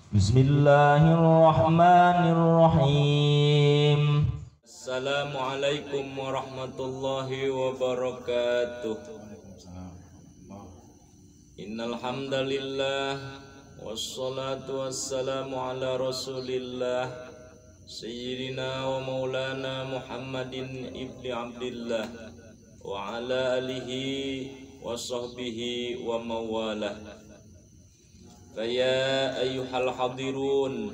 Bismillahirrahmanirrahim. Assalamualaikum warahmatullahi wabarakatuh. Innal hamdalillah wassalatu wassalamu ala Rasulillah sayyidina wa maulana Muhammadin ibni Abdillah wa ala alihi wa sahbihi wa mawalah. Faya ayyuhal hadirun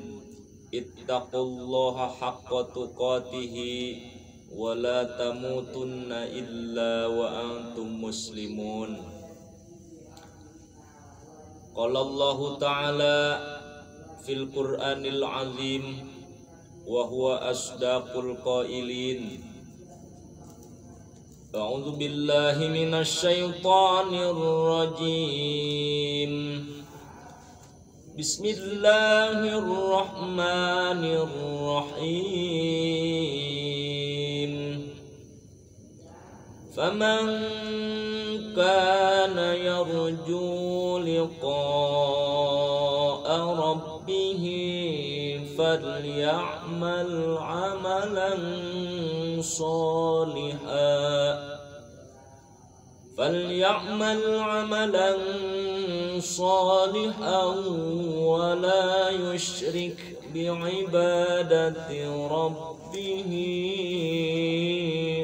ittaqullaha haqqa tuqatihi wa la tamutunna illa wa antum muslimun. Qala Allah Ta'ala fil Qur'anil azim wa huwa asdaqul qailin. A'udzu billahi minasy syaithanir rajim. Bismillahirrahmanirrahim. Faman kana yarju liqa'a rabbih falyamal 'amalan shalihan صالحا ولا يشرك بعبادة ربه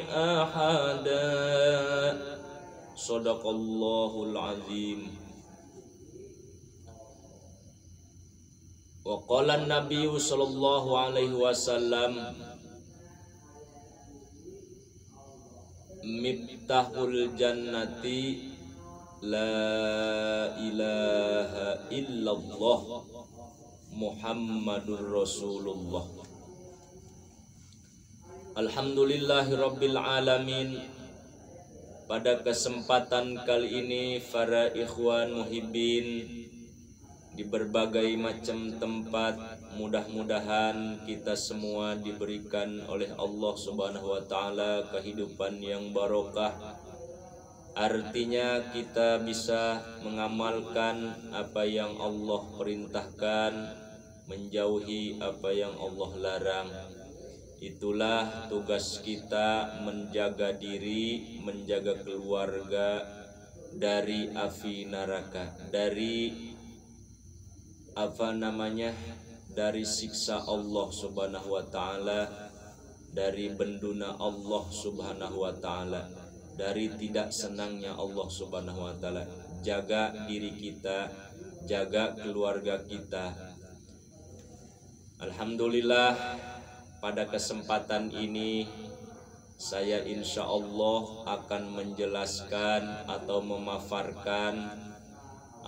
أحدا. صدق الله العظيم. وقال النبي صلى الله عليه وسلم Miftahul jannati la ilaha illallah Muhammadur Rasulullah. Alhamdulillahi rabbil alamin. Pada kesempatan kali ini para ikhwan muhibbin di berbagai macam tempat, mudah-mudahan kita semua diberikan oleh Allah Subhanahu wa taala kehidupan yang barokah. Artinya kita bisa mengamalkan apa yang Allah perintahkan, menjauhi apa yang Allah larang. Itulah tugas kita, menjaga diri, menjaga keluarga dari api neraka, dari dari siksa Allah Subhanahu wa taala, dari benduna Allah Subhanahu wa taala, dari tidak senangnya Allah Subhanahu wa taala. Jaga diri kita, jaga keluarga kita. Alhamdulillah, pada kesempatan ini saya insya Allah akan menjelaskan atau memaparkan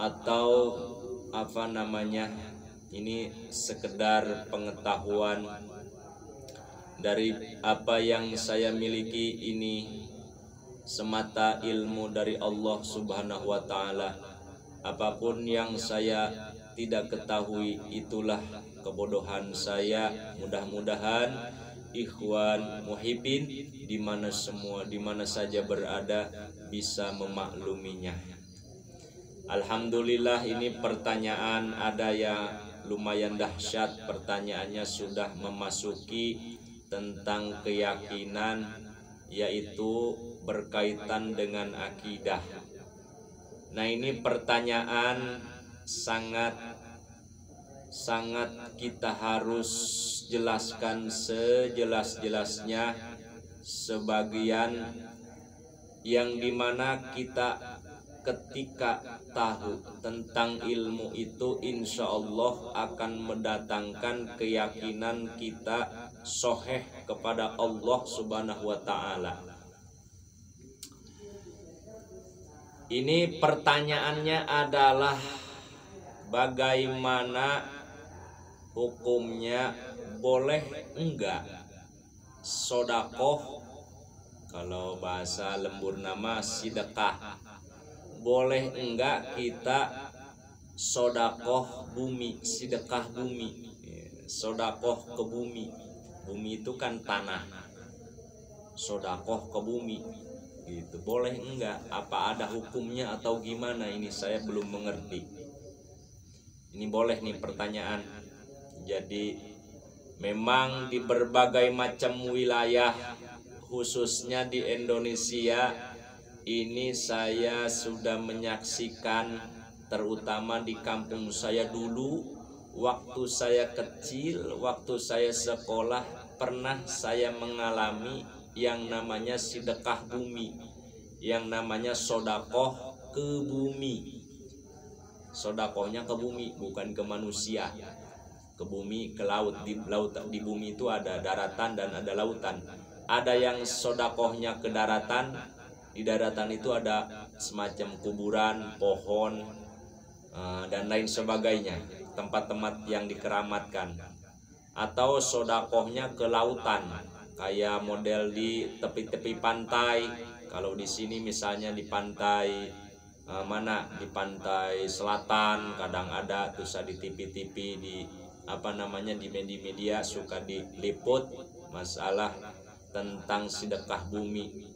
atau ini sekedar pengetahuan dari apa yang saya miliki. Ini semata ilmu dari Allah Subhanahu wa taala. Apapun yang saya tidak ketahui, itulah kebodohan saya. Mudah-mudahan ikhwan muhibbin di mana saja berada bisa memakluminya. Alhamdulillah, ini pertanyaan ada yang lumayan dahsyat. Pertanyaannya sudah memasuki tentang keyakinan, yaitu berkaitan dengan akidah. Nah, ini pertanyaan sangat kita harus jelaskan sejelas-jelasnya, sebagian yang dimana kita ketika tahu tentang ilmu itu insya Allah akan mendatangkan keyakinan kita sahih kepada Allah Subhanahu wa ta'ala. Ini pertanyaannya adalah bagaimana hukumnya, boleh enggak sodakoh, kalau bahasa lembur nama sedekah, boleh enggak kita sodakoh bumi, sedekah bumi, sodakoh ke bumi. Bumi itu kan tanah, sodakoh ke bumi gitu, boleh enggak? Apa ada hukumnya atau gimana? Ini saya belum mengerti. Ini boleh nih pertanyaan. Jadi memang di berbagai macam wilayah, khususnya di Indonesia ini, saya sudah menyaksikan, terutama di kampung saya dulu, waktu saya kecil, waktu saya sekolah, pernah saya mengalami yang namanya sedekah bumi, yang namanya sodakoh ke bumi. Sodakohnya ke bumi, bukan ke manusia. Ke bumi, ke laut. Di bumi itu ada daratan dan ada lautan. Ada yang sodakohnya ke daratan. Di daratan itu ada semacam kuburan, pohon, dan lain sebagainya, tempat-tempat yang dikeramatkan. Atau sodakohnya ke lautan, kayak model di tepi-tepi pantai. Kalau di sini misalnya di pantai mana, di pantai selatan kadang ada tuh, di TV-TV, di apa namanya, di media-media suka diliput masalah tentang sedekah bumi.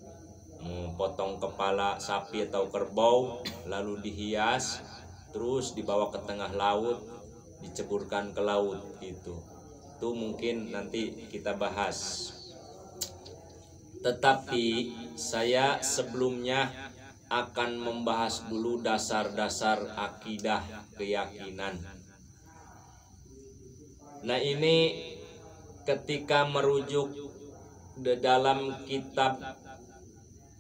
Potong kepala sapi atau kerbau lalu dihias, terus dibawa ke tengah laut, diceburkan ke laut gitu. Itu mungkin nanti kita bahas. Tetapi saya sebelumnya akan membahas dulu dasar-dasar akidah, keyakinan. Nah, ini ketika merujuk di dalam kitab,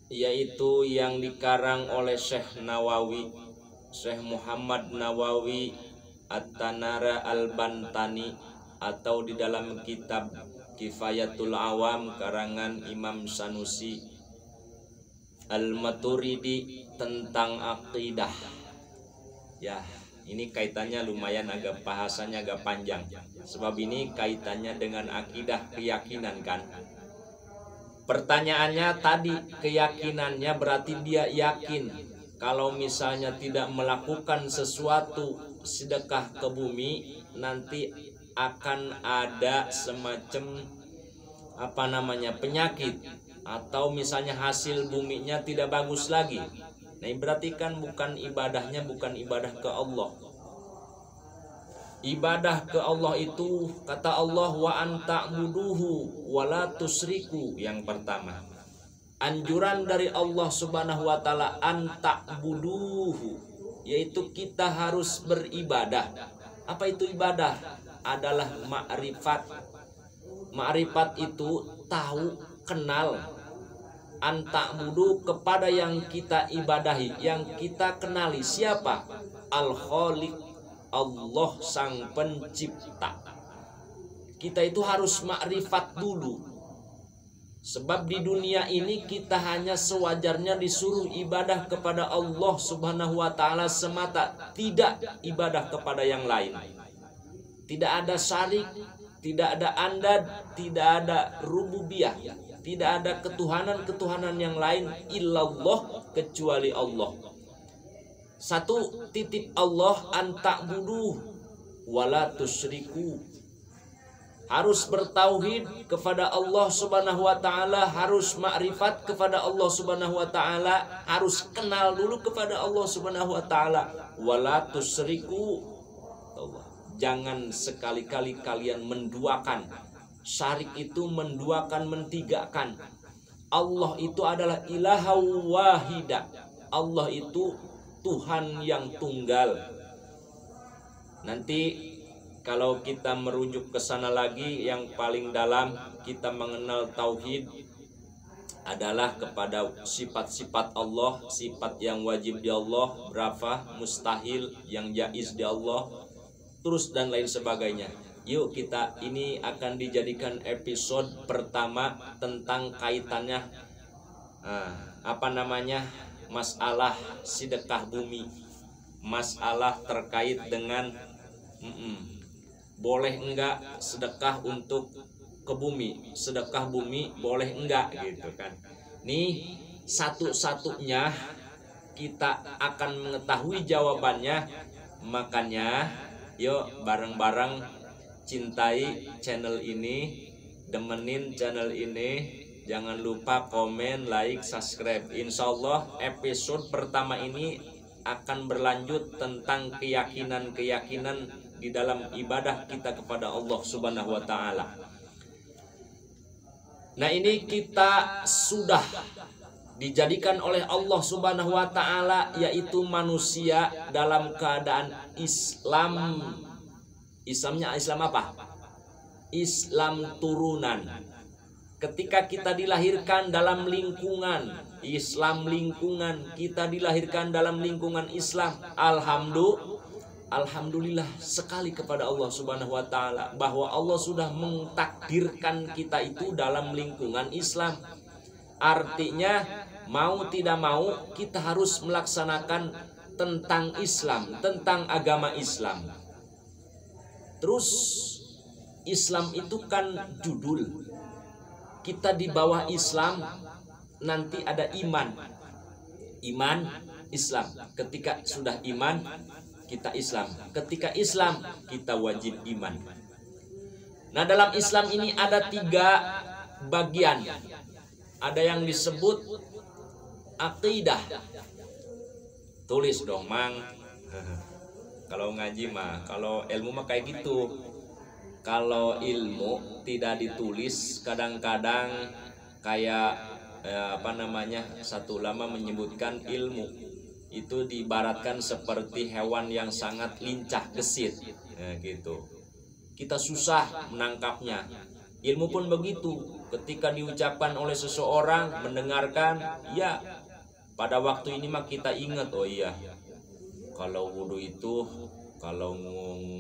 yaitu yang dikarang oleh Syekh Nawawi, Syekh Muhammad Nawawi At-Tanara Al-Bantani, atau di dalam kitab Kifayatul Awam karangan Imam Sanusi Al-Maturidi tentang akidah. Ya, ini kaitannya lumayan agak, bahasanya agak panjang, sebab ini kaitannya dengan akidah, keyakinan kan. Pertanyaannya tadi, keyakinannya berarti dia yakin kalau misalnya tidak melakukan sesuatu sedekah ke bumi, nanti akan ada semacam apa namanya, penyakit, atau misalnya hasil buminya tidak bagus lagi. Nah, berarti kan bukan ibadahnya, bukan ibadah ke Allah. Ibadah ke Allah itu, kata Allah, wa anta'buduhu wa la tusriku. Yang pertama, anjuran dari Allah Subhanahu wa taala, anta'buduhu, yaitu kita harus beribadah. Apa itu ibadah? Adalah ma'rifat. Ma'rifat itu tahu, kenal. Anta'budu, kepada yang kita ibadahi, yang kita kenali. Siapa? Al-Khaliq, Allah sang pencipta. Kita itu harus ma'rifat dulu. Sebab di dunia ini kita hanya sewajarnya disuruh ibadah kepada Allah Subhanahu wa taala semata, tidak ibadah kepada yang lain. Tidak ada syarik, tidak ada andad, tidak ada rububiyah, tidak ada ketuhanan-ketuhanan yang lain illallah, kecuali Allah. Satu titip Allah, anta'budu wala tusyriku. Harus bertauhid kepada Allah Subhanahu wa taala, harus makrifat kepada Allah Subhanahu wa taala, harus kenal dulu kepada Allah Subhanahu wa taala. Wala tusyriku. Jangan sekali-kali kalian menduakan. Syarik itu menduakan, mentigakan. Allah itu adalah ilaha wahidah. Allah itu Tuhan yang tunggal. Nanti kalau kita merujuk ke sana lagi, yang paling dalam kita mengenal tauhid adalah kepada sifat-sifat Allah, sifat yang wajib di Allah, berapa mustahil, yang jaiz di Allah, terus dan lain sebagainya. Yuk, kita ini akan dijadikan episode pertama tentang kaitannya masalah sedekah bumi, masalah terkait dengan boleh enggak sedekah untuk ke bumi, sedekah bumi boleh enggak gitu kan. Nih satu-satunya kita akan mengetahui jawabannya. Makanya yuk bareng-bareng cintai channel ini, demenin channel ini. Jangan lupa komen, like, subscribe. Insya Allah episode pertama ini akan berlanjut tentang keyakinan-keyakinan di dalam ibadah kita kepada Allah Subhanahu wa taala. Nah, ini kita sudah dijadikan oleh Allah Subhanahu wa taala, yaitu manusia dalam keadaan Islam. Islam apa? Islam turunan. Ketika kita dilahirkan dalam lingkungan Islam, kita dilahirkan dalam lingkungan Islam, alhamdulillah sekali kepada Allah Subhanahu wa taala bahwa Allah sudah mentakdirkan kita itu dalam lingkungan Islam. Artinya mau tidak mau kita harus melaksanakan tentang Islam, tentang agama Islam. Terus Islam itu kan judul. Kita di bawah Islam nanti ada iman. Iman, Islam. Ketika sudah iman, kita Islam. Ketika Islam, kita wajib iman. Nah, dalam Islam ini ada 3 bagian. Ada yang disebut akidah. Tulis dong, Mang. Kalau ngaji mah, kalau ilmu mah kayak gitu. Kalau ilmu tidak ditulis, kadang-kadang kayak satu ulama menyebutkan ilmu itu diibaratkan seperti hewan yang sangat lincah gesit, gitu. Kita susah menangkapnya. Ilmu pun begitu. Ketika diucapkan oleh seseorang, mendengarkan, ya pada waktu ini mah kita ingat, oh iya, kalau wudhu itu, kalau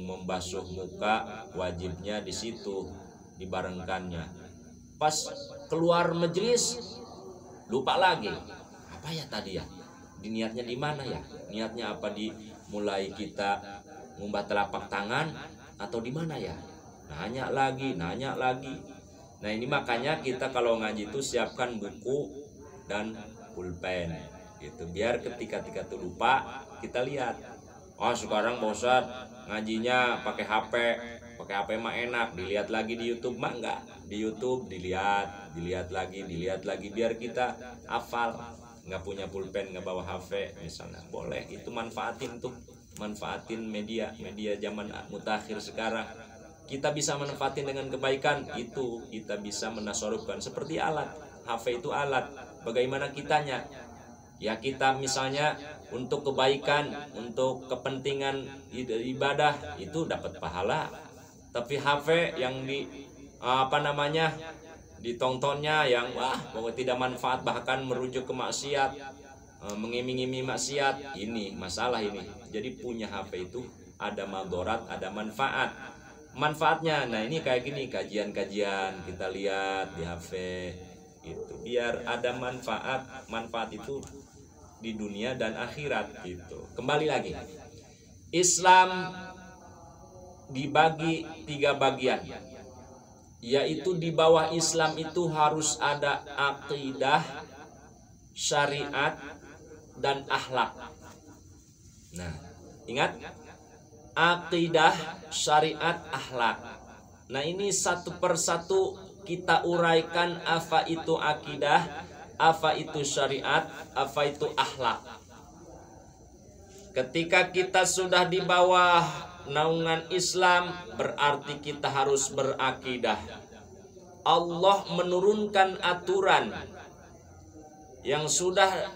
membasuh muka wajibnya di situ dibarengkannya. Pas keluar majelis lupa lagi. Apa ya tadi ya? Niatnya di mana ya? Niatnya apa, di mulai kita ngumbah telapak tangan atau di mana ya? Nanya lagi. Nah, ini makanya kita kalau ngaji itu siapkan buku dan pulpen gitu. Biar ketika itu lupa kita lihat. Oh, sekarang Pak Ustadz ngajinya pakai HP mah enak, dilihat lagi di YouTube mah enggak. Di YouTube dilihat lagi biar kita hafal. Nggak punya pulpen, nggak bawa HP misalnya, boleh, itu manfaatin media zaman mutakhir sekarang. Kita bisa manfaatin dengan kebaikan, itu kita bisa menasorubkan seperti alat. HP itu alat, bagaimana kitanya? Ya kita misalnya untuk kebaikan, untuk kepentingan ibadah itu dapat pahala. Tapi HP yang ditontonnya yang pokoknya tidak manfaat, bahkan merujuk ke maksiat, mengiming-iming maksiat, ini masalah ini. Jadi punya HP itu ada madharat, ada manfaatnya. Nah, ini kayak gini, kajian kita lihat di HP itu biar ada manfaat itu di dunia dan akhirat gitu. Kembali lagi, Islam dibagi 3 bagian, yaitu di bawah Islam itu harus ada akidah, syariat, dan akhlak. Nah, ingat, akidah, syariat, akhlak. Nah, ini satu persatu kita uraikan, apa itu akidah, apa itu syariat, apa itu akhlak. Ketika kita sudah di bawah naungan Islam, berarti kita harus berakidah. Allah menurunkan aturan yang sudah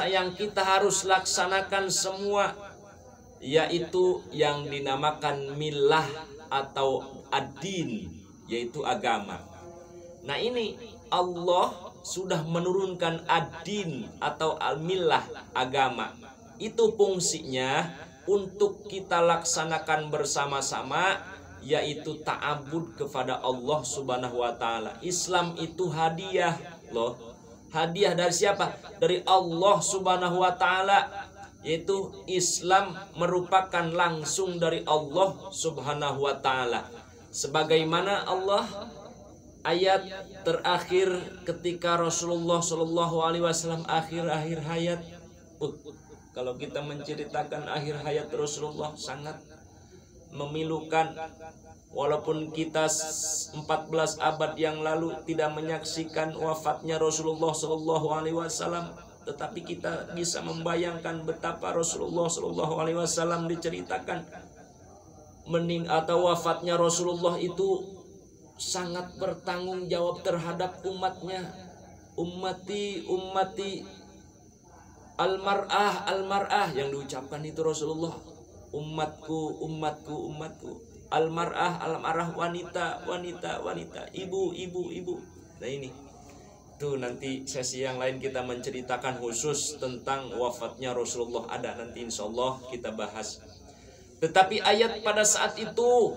yang kita harus laksanakan semua, yaitu yang dinamakan milah atau ad-din, yaitu agama. Nah, ini Allah sudah menurunkan ad-din atau al-millah, agama. Itu fungsinya untuk kita laksanakan bersama-sama, yaitu ta'abud kepada Allah Subhanahu wa taala. Islam itu hadiah loh. Hadiah dari siapa? Dari Allah Subhanahu wa taala. Yaitu Islam merupakan langsung dari Allah Subhanahu wa taala. Sebagaimana Allah ayat terakhir ketika Rasulullah Shallallahu alaihi wasallam akhir hayat. Kalau kita menceritakan akhir hayat Rasulullah sangat memilukan. Walaupun kita 14 abad yang lalu tidak menyaksikan wafatnya Rasulullah Shallallahu alaihi wasallam, tetapi kita bisa membayangkan betapa Rasulullah SAW diceritakan atau wafatnya Rasulullah itu sangat bertanggung jawab terhadap umatnya. Ummati al-mar'ah yang diucapkan itu Rasulullah. Umatku. Al-mar'ah wanita, ibu. Nah ini itu nanti sesi yang lain kita menceritakan khusus tentang wafatnya Rasulullah, ada nanti insyaallah kita bahas. Tetapi ayat pada saat itu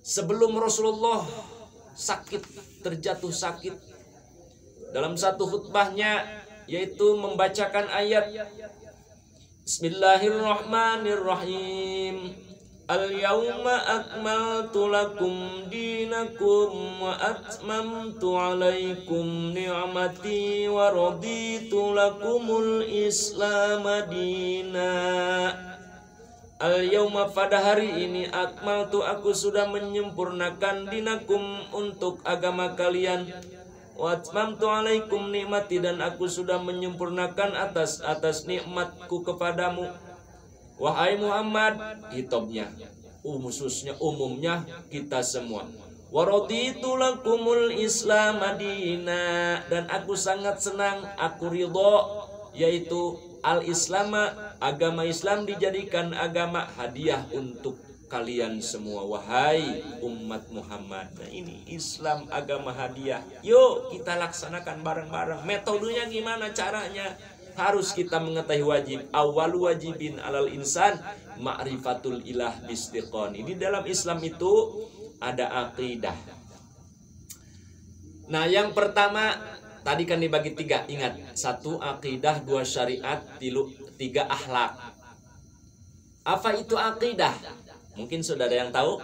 sebelum Rasulullah terjatuh sakit, dalam satu khutbahnya yaitu membacakan ayat Bismillahirrahmanirrahim. Al-yawma akmaltu lakum dinakum wa atmamtu alaikum ni'mati wa raditu lakumul Islam dina. Al-yawma, pada hari ini, akmaltu, aku sudah menyempurnakan dinakum untuk agama kalian, wa atmamtu alaikum nikmati, dan aku sudah menyempurnakan atas nikmatku kepadamu. Wahai Muhammad, hitobnya, khususnya umumnya kita semua. Wa raditu lakumul Islam madina, dan aku sangat senang, aku ridho, yaitu al-Islam, agama Islam dijadikan agama hadiah untuk kalian semua, wahai umat Muhammad. Nah ini Islam, agama hadiah. Yuk kita laksanakan bareng-bareng. Metodenya gimana caranya? Harus kita mengetahui wajib. Awal wajibin alal insan ma'rifatul ilah bistiqoni. Di dalam Islam itu ada akidah. Nah yang pertama tadi kan dibagi tiga. Ingat, 1 akidah, 2 syariat, 3 akhlak. Apa itu akidah? Mungkin sudah ada yang tahu?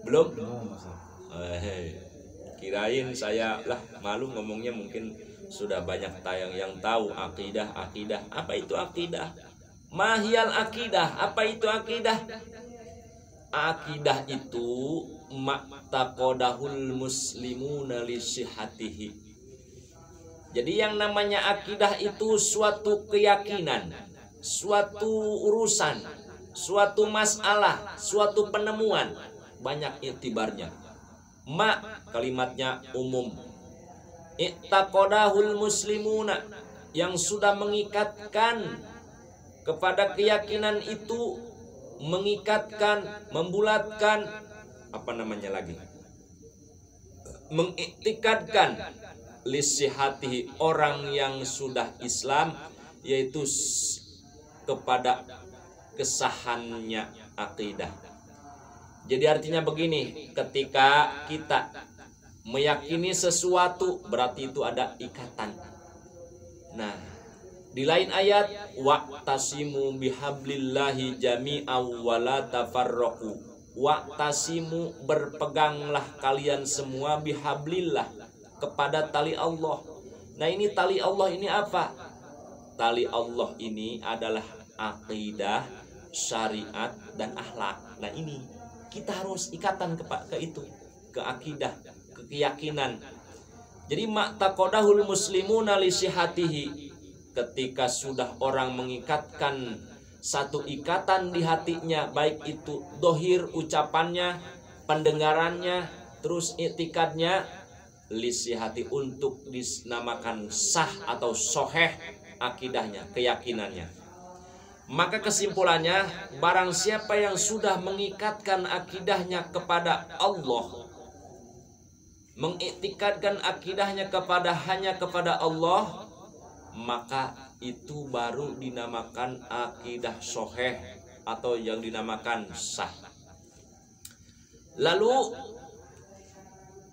Belum? Kirain saya lah malu ngomongnya, mungkin sudah banyak yang tahu akidah. Apa itu akidah? Mahiyal akidah. Apa itu akidah? Akidah itu ma'taqadahul muslimuna li sihhatihi. Jadi yang namanya akidah itu suatu keyakinan, suatu urusan, suatu masalah, suatu penemuan. Banyak iktibarnya. Kalimatnya umum. I'taqadahul muslimuna, yang sudah mengikatkan kepada keyakinan itu, mengikatkan, membulatkan, mengiktikadkan lisihatihi, orang yang sudah Islam, yaitu kepada kesahannya akidah. Jadi artinya begini, ketika kita meyakini sesuatu berarti itu ada ikatan. Nah, di lain ayat, wa'tasimu bihablillahi jami'aw wa la tafarraqu. Wa'tasimu, berpeganglah kalian semua, bihablillah, kepada tali Allah. Nah ini tali Allah ini apa? Tali Allah ini adalah akidah, syariat, dan akhlak. Nah ini kita harus ikatan ke itu, ke akidah, ke keyakinan. Jadi ma'taqadahul muslimuna li sihhatihi, ketika sudah orang mengikatkan satu ikatan di hatinya, baik itu dohir ucapannya, pendengarannya, terus itikadnya, lisihati, untuk dinamakan sah atau soheh akidahnya, keyakinannya. Maka kesimpulannya, barang siapa yang sudah mengikatkan akidahnya kepada Allah, mengiktikadkan akidahnya hanya kepada Allah, maka itu baru dinamakan akidah soheh atau yang dinamakan sah. Lalu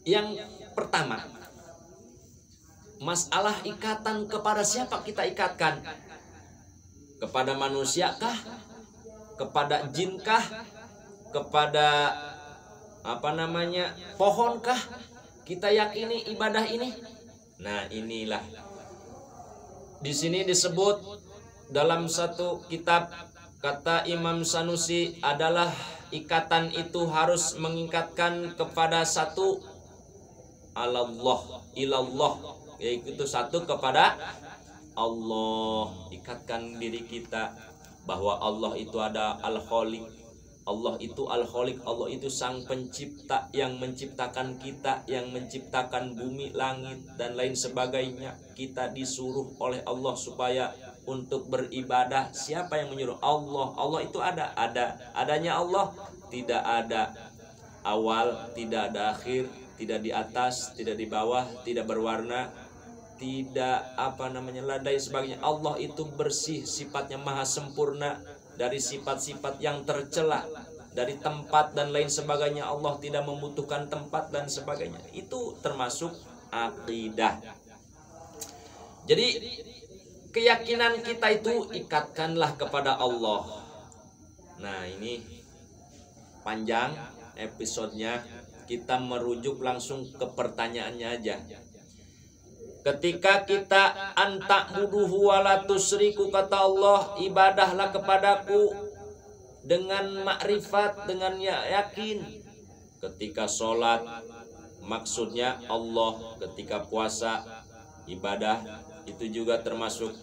yang pertama, masalah ikatan, kepada siapa kita ikatkan? Kepada manusia kah? Kepada jin kah? Kepada pohon kah? Kita yakini ibadah ini. Nah, inilah di sini disebut dalam satu kitab, kata Imam Sanusi adalah ikatan itu harus mengikatkan kepada satu ilallah, yaitu satu kepada Allah, ikatkan diri kita bahwa Allah itu ada Al-Khaliq, Allah itu Al-Khaliq, Allah itu sang pencipta yang menciptakan kita, yang menciptakan bumi, langit dan lain sebagainya. Kita disuruh oleh Allah supaya untuk beribadah. Siapa yang menyuruh? Allah. Allah itu adanya Allah, tidak ada awal, tidak ada akhir, tidak di atas, tidak di bawah, tidak berwarna, tidak ladai sebagainya. Allah itu bersih, sifatnya maha sempurna dari sifat-sifat yang tercela, dari tempat dan lain sebagainya. Allah tidak membutuhkan tempat dan sebagainya. Itu termasuk akidah. Jadi keyakinan kita itu ikatkanlah kepada Allah. Nah, ini panjang episodenya, kita merujuk langsung ke pertanyaannya aja. Ketika kita antak buduhu wala tusriku, kata Allah, ibadahlah kepadaku dengan makrifat, dengan yakin. Ketika sholat, maksudnya Allah. Ketika puasa, ibadah, itu juga termasuk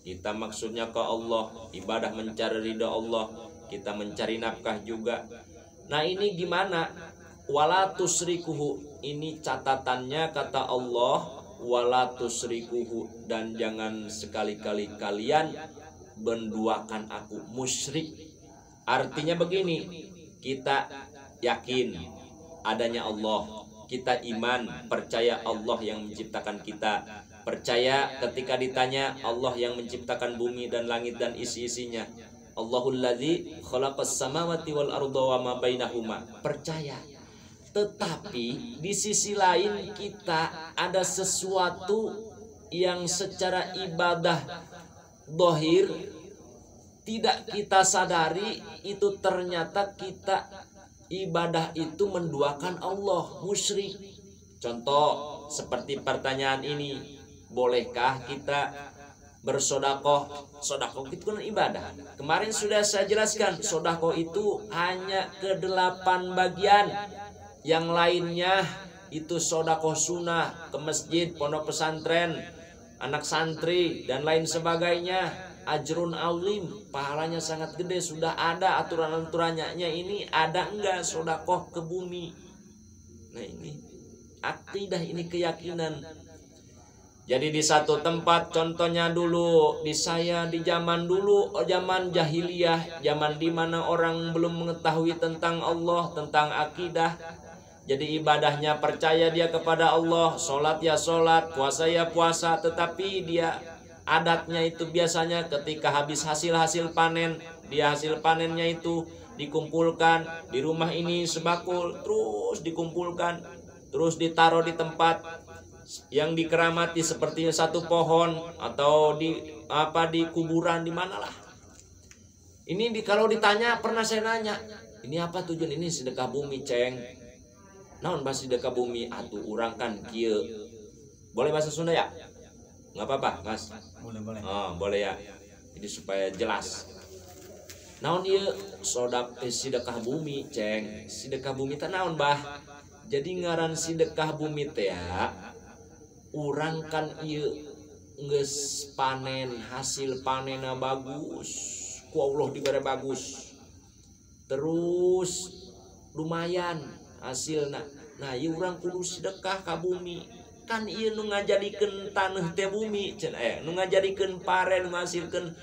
kita maksudnya ke Allah. Ibadah mencari ridha Allah, kita mencari nafkah juga. Nah, ini gimana? Wala tusrikuhu, ini catatannya kata Allah, wala tusrikuhu, dan jangan sekali-kali kalian menduakan aku, musyrik. Artinya begini, kita yakin adanya Allah, kita iman, percaya Allah yang menciptakan kita, percaya ketika ditanya Allah yang menciptakan bumi dan langit dan isi-isinya. Allahul ladzi khalaqas samawati wal arda wa ma bainahuma, percaya. Tetapi di sisi lain kita ada sesuatu yang secara ibadah dohir tidak kita sadari, itu ternyata kita ibadah itu menduakan Allah, musyrik. Contoh seperti pertanyaan ini, bolehkah kita bersodakoh? Sodakoh itu kan ibadah. Kemarin sudah saya jelaskan, sodakoh itu hanya ke-8 bagian. Yang lainnya itu sodakoh sunnah, ke masjid, pondok pesantren, anak santri dan lain sebagainya. Ajrun alim, pahalanya sangat gede. Sudah ada aturan-aturannya. Ini ada enggak sodakoh ke bumi? Nah, ini akidah, ini keyakinan. Jadi di satu tempat, contohnya dulu di saya di zaman dulu, zaman jahiliyah, zaman dimana orang belum mengetahui tentang Allah, tentang akidah. Jadi ibadahnya percaya dia kepada Allah, sholat ya sholat, puasa ya puasa. Tetapi dia adatnya itu biasanya ketika habis hasil panen, dia hasil panennya itu dikumpulkan di rumah ini sebakul, terus dikumpulkan, terus ditaruh di tempat yang dikeramati seperti satu pohon atau di kuburan, di manalah. Ini kalau ditanya, pernah saya nanya, ini apa tujuan? Ini sedekah bumi, ceng. Naon bahasa sedekah bumi? Atuh urang kan kieu. Boleh bahasa Sunda ya? Nggak apa-apa, Mas? Boleh. Oh, boleh ya. Jadi supaya jelas. Naon ieu sedekah bumi, ceng. Sedekah bumi teh naon, Bah? Jadi ngaran sedekah bumi teh ya, urang kan ieu geus panen, hasil panenna bagus, ku Allah dibere bagus. Terus lumayan hasilna. Nah, ieu urang kudu sedekah ka bumi. Kan ieu nu ngajadikeun taneuh teh bumi, cenah nu ngajadikeun pare, nu ngasilkeun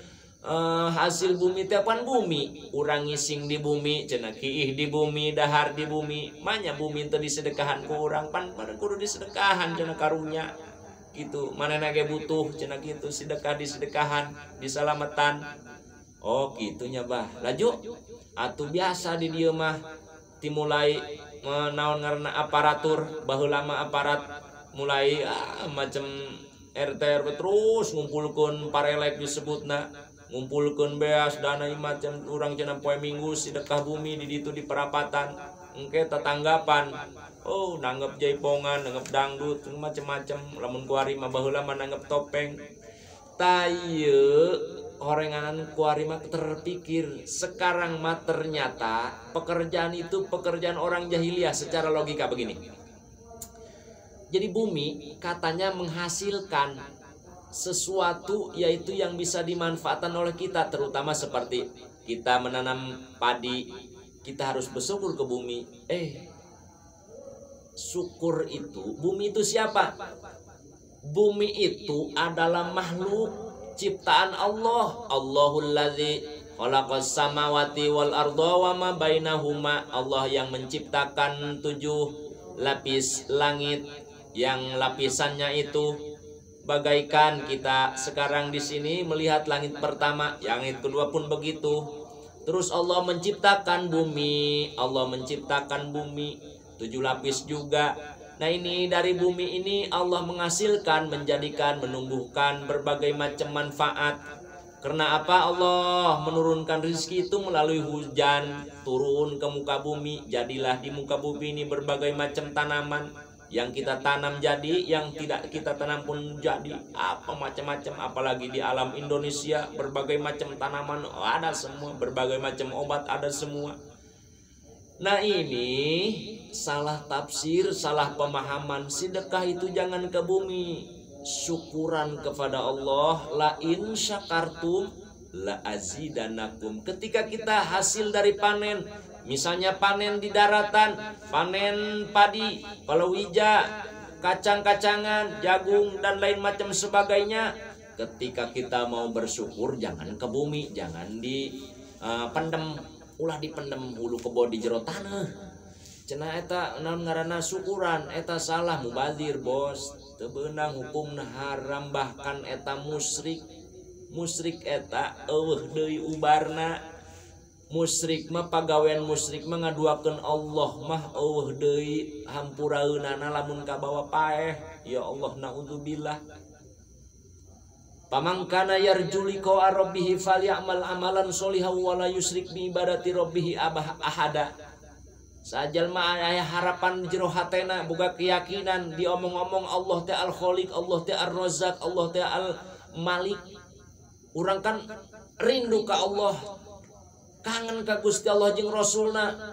hasil bumi teh pan bumi. Urang ngising di bumi, cenah kiih di bumi, dahar di bumi. Manya bumi teu disedekahan ku urang, pan kudu disedekahan cenah karunya. Gitu, manehna ge butuh cenah kitu, sedekah disedekahan, disalametan. Oh, kitunya, Bah. Laju atuh biasa di dieu mah dimulai naon ngaranna aparatur, baheula mah aparat mulai macam RT RW terus ngumpulkeun parelek disebutna, ngumpulkeun beas dana macam urang cenah poe Minggu sedekah bumi di ditu di perapatan. Engke tetanggapan, oh nanggep jaipongan, nanggep dangdut, macem-macem. Lamun kuari mah baheula mah nanggep topeng. Taye horenganan kuari mah terpikir, sekarang mah ternyata pekerjaan itu pekerjaan orang jahiliyah secara logika begini. Jadi bumi katanya menghasilkan sesuatu yaitu yang bisa dimanfaatkan oleh kita, terutama seperti kita menanam padi, kita harus bersyukur ke bumi. Syukur itu, bumi itu siapa? Bumi itu adalah makhluk ciptaan Allah. Allahul ladzi khalaqas samawati wal arda wa ma bainahuma. Allah yang menciptakan 7 lapis langit, yang lapisannya itu bagaikan kita sekarang di sini melihat langit pertama, langit kedua pun begitu. Terus Allah menciptakan bumi, 7 lapis juga. Nah, ini dari bumi ini Allah menghasilkan, menjadikan, menumbuhkan berbagai macam manfaat. Karena apa? Allah menurunkan rezeki itu melalui hujan, turun ke muka bumi. Jadilah di muka bumi ini berbagai macam tanaman. Yang kita tanam jadi, yang tidak kita tanam pun jadi. Apa macam-macam, apalagi di alam Indonesia berbagai macam tanaman ada semua, berbagai macam obat ada semua. Nah, ini salah tafsir, salah pemahaman. Sedekah itu jangan ke bumi, syukuran kepada Allah. La in syakartum la azidanakum. Ketika kita hasil dari panen, misalnya panen di daratan, panen padi, palawija, kacang-kacangan, jagung dan lain macam sebagainya. Ketika kita mau bersyukur jangan ke bumi, jangan di pendem, ulah dipendem hulu kebo di jero tanah. Cenah eta naon ngaranna syukuran, eta salah, mubazir bos. Teu beunang hukumna haram, bahkan eta musyrik. Musyrik eta eueuh deui ubarna. Musyrik mah pagawean musyrik mah ngaduakeun Allah mah eueuh deui hampuraeunana lamun kabawa paeh. Ya Allah, naudzubillah. Pamangkana yarju liqa rabbih falyamal amalan sholihan wa la yusyrik bi ibadati rabbih ahada. Sajalma aya harapan jero hatena, boga keyakinan diomong-omong Allah teh al-Khaliq, Allah teh ar-Razzaq, Allah teh al-Malik. Urang kan rindu ka Allah, kangen ka Gusti Allah jeung Rasulna.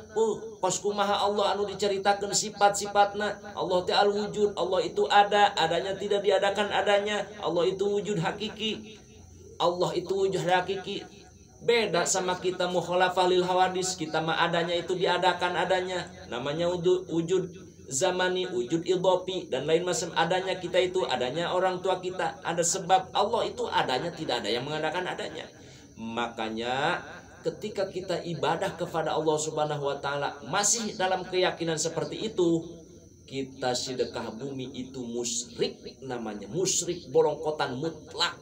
Kos kumaha Allah anu diceritakeun sifat-sifatna. Allah teh al-wujud, Allah itu ada, adanya tidak diadakan adanya. Allah itu wujud hakiki. Allah itu wujud hakiki. Beda sama kita mukhalafah lil hawadis, kita mah adanya itu diadakan adanya. Namanya wujud zamani, wujud idhofi dan lain macam. Adanya kita itu adanya orang tua kita, ada sebab. Allah itu adanya, tidak ada yang mengadakan adanya. Makanya ketika kita ibadah kepada Allah Subhanahu wa taala masih dalam keyakinan seperti itu, kita sedekah bumi itu musyrik, namanya musyrik bolongkotan mutlak.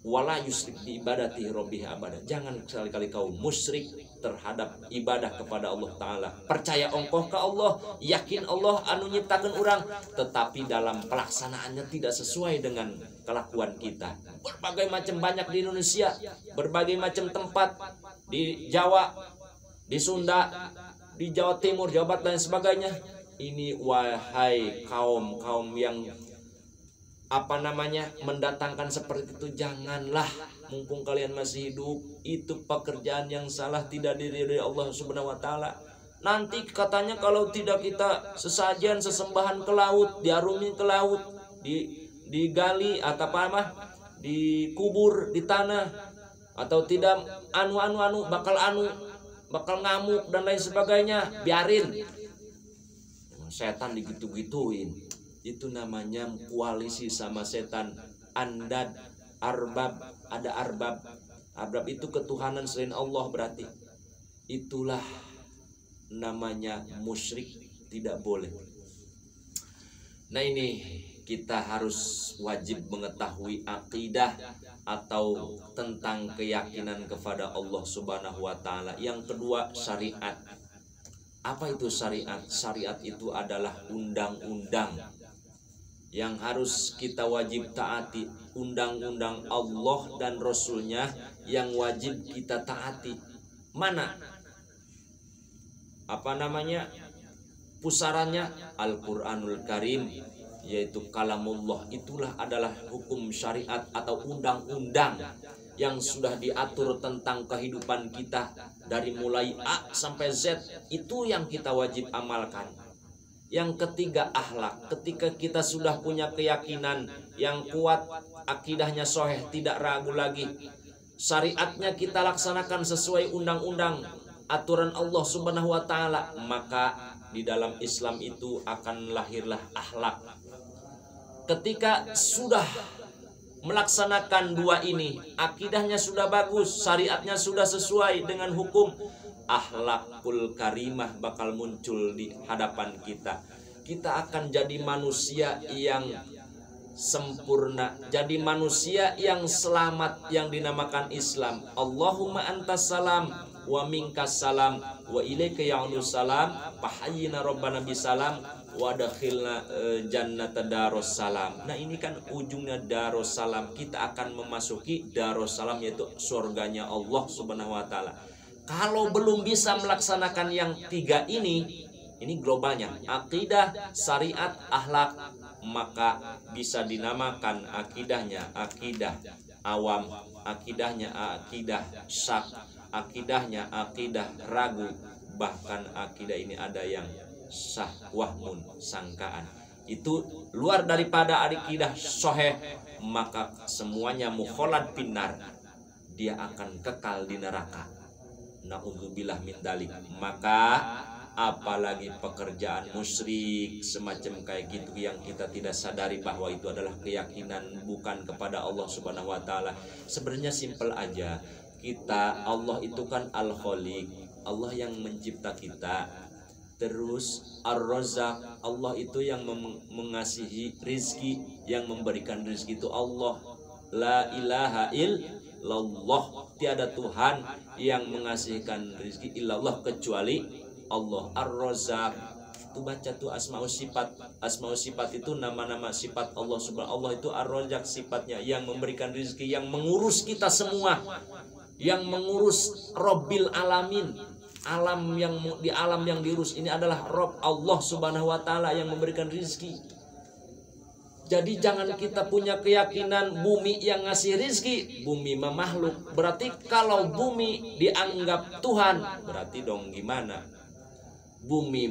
Wala yusyrik bi ibadati rabbih abada. Jangan sekali-kali kau musyrik terhadap ibadah kepada Allah taala. Percaya ongkoh ke Allah, yakin Allah anu nyiptakeun urang, tetapi dalam pelaksanaannya tidak sesuai dengan kelakuan kita. Berbagai macam banyak di Indonesia, berbagai macam tempat di Jawa, di Sunda, di Jawa Timur, Jawa Barat dan sebagainya. Ini wahai kaum yang mendatangkan seperti itu, janganlah, mumpung kalian masih hidup. Itu pekerjaan yang salah, tidak diridhoi Allah Subhanahu wa taala. Nanti katanya kalau tidak kita sesajen sesembahan ke laut, diarumi ke laut, digali atau apa dikubur di tanah, atau tidak bakal ngamuk dan lain sebagainya, biarin. Setan digitu-gituin. Itu namanya koalisi sama setan. Andad, arbab, ada arbab. Arbab itu ketuhanan selain Allah berarti. Itulah namanya musyrik, tidak boleh. Nah, ini kita harus wajib mengetahui akidah atau tentang keyakinan kepada Allah Subhanahu wa taala. Yang kedua, syariat. Apa itu syariat? Syariat itu adalah undang-undang yang harus kita wajib taati, undang-undang Allah dan Rasulnya yang wajib kita taati. Mana? Pusarannya Al-Quranul Karim, yaitu kalamullah. Itulah adalah hukum syariat atau undang-undang yang sudah diatur tentang kehidupan kita dari mulai A sampai Z. Itu yang kita wajib amalkan. Yang ketiga, akhlak. Ketika kita sudah punya keyakinan yang kuat, akidahnya sahih, tidak ragu lagi, syariatnya kita laksanakan sesuai undang-undang aturan Allah Subhanahu wa taala, maka di dalam Islam itu akan lahirlah akhlak. Ketika sudah melaksanakan dua ini, akidahnya sudah bagus, syariatnya sudah sesuai dengan hukum, akhlakul karimah bakal muncul di hadapan kita. Kita akan jadi manusia yang sempurna, jadi manusia yang selamat, yang dinamakan Islam. Allahumma antas salam wa minkas salam wa ilaika ya'udus salam fahayyina rabbana bisalam wa dakhilna jannata darussalam. Nah, ini kan ujungnya darussalam. Kita akan memasuki darussalam, yaitu surganya Allah Subhanahu wa taala. Kalau belum bisa melaksanakan yang tiga ini globalnya, akidah, syariat, akhlak, maka bisa dinamakan akidahnya akidah awam, akidahnya akidah syak, akidahnya akidah ragu, bahkan akidah ini ada yang sah wahmun, sangkaan. Itu luar daripada akidah sahih, maka semuanya mukhalad finnar, dia akan kekal di neraka. Na'udzubillah min dzalik. Maka apalagi pekerjaan musyrik semacam kayak gitu yang kita tidak sadari bahwa itu adalah keyakinan bukan kepada Allah Subhanahu wa taala. Sebenarnya simpel aja. Allah itu kan Al-Khaliq, Allah yang mencipta kita. Terus Ar-Razzaq, Allah itu yang mengasihi rizki, yang memberikan rizki itu Allah. La ilaha illallah, tiada Tuhan yang mengasihkan rizki illallah kecuali Allah. Ar-Razzaq, itu baca tuh asmaul sifat. Asmaul sifat itu nama-nama sifat Allah Subhanahu. Allah itu Ar-Razzaq, sifatnya yang memberikan rizki, yang mengurus kita semua, yang mengurus Rabbil Alamin. Alam yang di alam yang diurus ini adalah Rabb Allah Subhanahu wa taala yang memberikan rizki. Jadi jangan kita punya keyakinan bumi yang ngasih rizki. Bumi mah makhluk. Berarti kalau bumi dianggap Tuhan, berarti dong gimana? Bumi